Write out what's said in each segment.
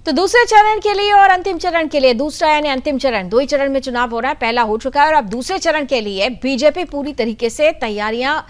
तो दूसरे चरण के लिए और अंतिम चरण के लिए दूसरा यानी अंतिम चरण 2 ही चरण में चुनाव हो रहा है। पहला हो चुका है और अब दूसरे चरण के लिए बीजेपी पूरी तरीके से तैयारियां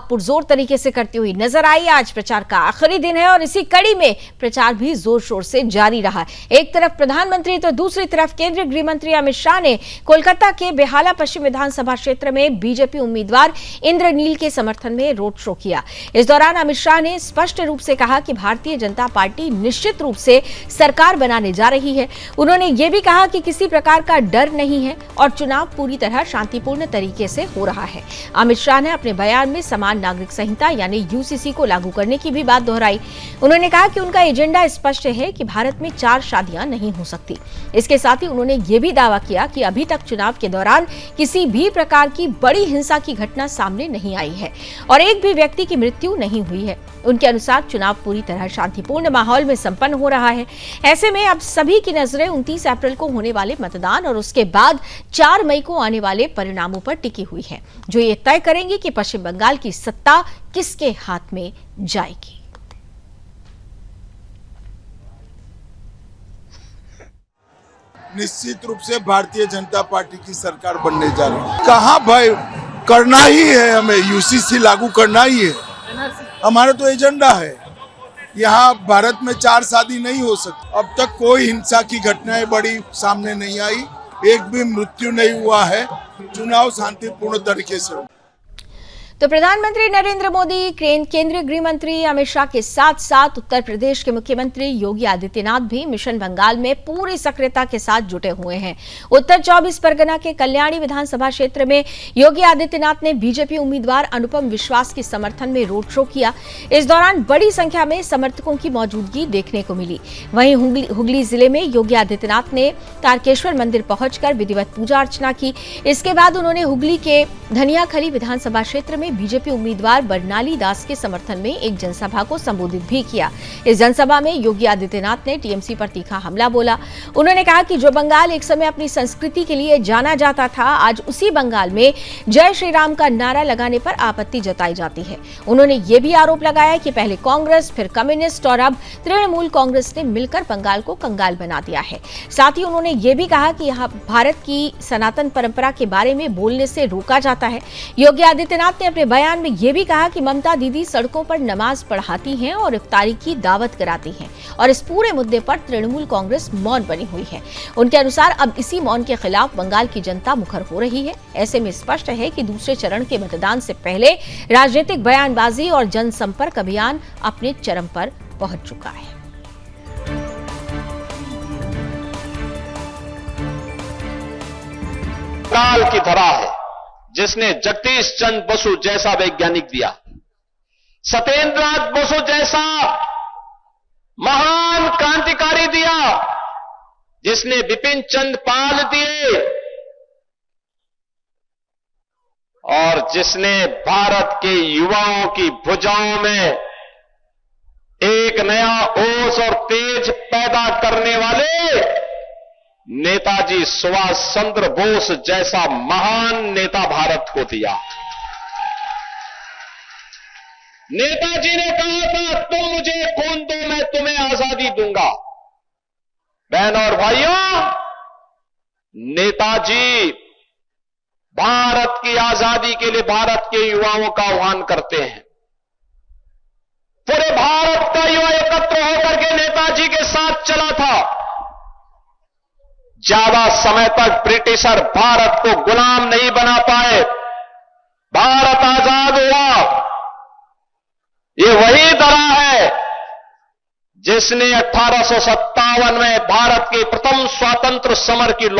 पुरजोर तरीके से करती हुई नजर आई। आज प्रचार का आखिरी दिन है और इसी कड़ी में प्रचार भी जोर शोर से जारी रहा। एक तरफ प्रधानमंत्री तो दूसरी तरफ केंद्रीय गृह मंत्री अमित शाह ने कोलकाता के बेहाला पश्चिम विधानसभा क्षेत्र में बीजेपी उम्मीदवार इंद्रनील के समर्थन में रोड शो किया। इस दौरान अमित शाह ने स्पष्ट रूप से कहा कि भारतीय जनता पार्टी निश्चित रूप से सरकार बनाने जा रही है। उन्होंने ये भी कहा कि किसी प्रकार का डर नहीं है और चुनाव पूरी तरह शांतिपूर्ण तरीके से हो रहा है। अमित शाह ने अपने बयान में समान नागरिक संहिता यानी यूसीसी को लागू करने की भी बात दोहराई। उन्होंने कहा कि उनका एजेंडा स्पष्ट है कि भारत में 4 शादियां नहीं हो सकती। इसके साथ ही उन्होंने ये भी दावा किया कि अभी तक चुनाव के दौरान किसी भी प्रकार की बड़ी हिंसा की घटना सामने नहीं आई है और एक भी व्यक्ति की मृत्यु नहीं हुई है। उनके अनुसार चुनाव पूरी तरह शांतिपूर्ण माहौल में संपन्न हो रहा है। ऐसे में अब सभी की नजरें 29 अप्रैल को होने वाले मतदान और उसके बाद 4 मई को आने वाले परिणामों पर टिकी हुई है, जो ये तय करेंगे कि पश्चिम बंगाल की सत्ता किसके हाथ में जाएगी। निश्चित रूप से भारतीय जनता पार्टी की सरकार बनने जा रही है। कहाँ भाई, करना ही है, हमें यूसीसी लागू करना ही है। हमारा तो एजेंडा है। यहाँ भारत में 4 शादी नहीं हो सकती। अब तक कोई हिंसा की घटनाएं बड़ी सामने नहीं आई, एक भी मृत्यु नहीं हुआ है। चुनाव शांतिपूर्ण तरीके से हो। तो प्रधानमंत्री नरेंद्र मोदी, केंद्रीय गृह मंत्री अमित शाह के साथ साथ उत्तर प्रदेश के मुख्यमंत्री योगी आदित्यनाथ भी मिशन बंगाल में पूरी सक्रियता के साथ जुटे हुए हैं। उत्तर 24 परगना के कल्याणी विधानसभा क्षेत्र में योगी आदित्यनाथ ने बीजेपी उम्मीदवार अनुपम विश्वास के समर्थन में रोड शो किया। इस दौरान बड़ी संख्या में समर्थकों की मौजूदगी देखने को मिली। वहीं हुगली जिले में योगी आदित्यनाथ ने तारकेश्वर मंदिर पहुंचकर विधिवत पूजा अर्चना की। इसके बाद उन्होंने हुगली के धनियाखली विधानसभा क्षेत्र में बीजेपी उम्मीदवार बरनाली दास के समर्थन में एक जनसभा को संबोधित भी किया। इस जनसभा में योगी आदित्यनाथ ने टीएमसी पर तीखा हमला बोला। उन्होंने कहा कि जो बंगाल एक समय अपनी संस्कृति के लिए जाना जाता था, आज उसी बंगाल में जय श्री राम का नारा लगाने पर आपत्ति जताई जाती है। उन्होंने ये भी आरोप लगाया कि पहले कांग्रेस, फिर कम्युनिस्ट और अब तृणमूल कांग्रेस ने मिलकर बंगाल को कंगाल बना दिया है। साथ ही उन्होंने ये भी कहा कि यहाँ भारत की सनातन परंपरा के बारे में बोलने से रोका जाता है। योगी आदित्यनाथ ने अपने बयान में यह भी कहा कि ममता दीदी सड़कों पर नमाज पढ़ाती हैं और इफ्तारी की दावत कराती हैं और इस पूरे मुद्दे पर तृणमूल कांग्रेस मौन बनी हुई है। उनके अनुसार अब इसी मौन के खिलाफ बंगाल की जनता मुखर हो रही है। ऐसे में स्पष्ट है कि दूसरे चरण के मतदान से पहले राजनीतिक बयानबाजी और जनसंपर्क अभियान अपने चरम पर पहुंच चुका है। काल की धरा है जिसने जगदीश चंद्र बसु जैसा वैज्ञानिक दिया, सत्येंद्रनाथ बसु जैसा महान क्रांतिकारी दिया, जिसने विपिन चंद्र पाल दिए और जिसने भारत के युवाओं की भुजाओं में एक नया ओज और तेज पैदा करने वाले नेताजी सुभाष चंद्र बोस जैसा महान नेता भारत को दिया। नेताजी ने कहा था, तुम मुझे खून दो, मैं तुम्हें आजादी दूंगा। बहनों और भाइयों, नेताजी भारत की आजादी के लिए भारत के युवाओं का आह्वान करते हैं। पूरे भारत का युवा एकत्र होकर के नेताजी के साथ चला था। ज्यादा समय तक ब्रिटिशर भारत को गुलाम नहीं बना पाए। भारत आजाद हुआ। ये वही धरा है जिसने 1857 में भारत के प्रथम स्वातंत्र समर की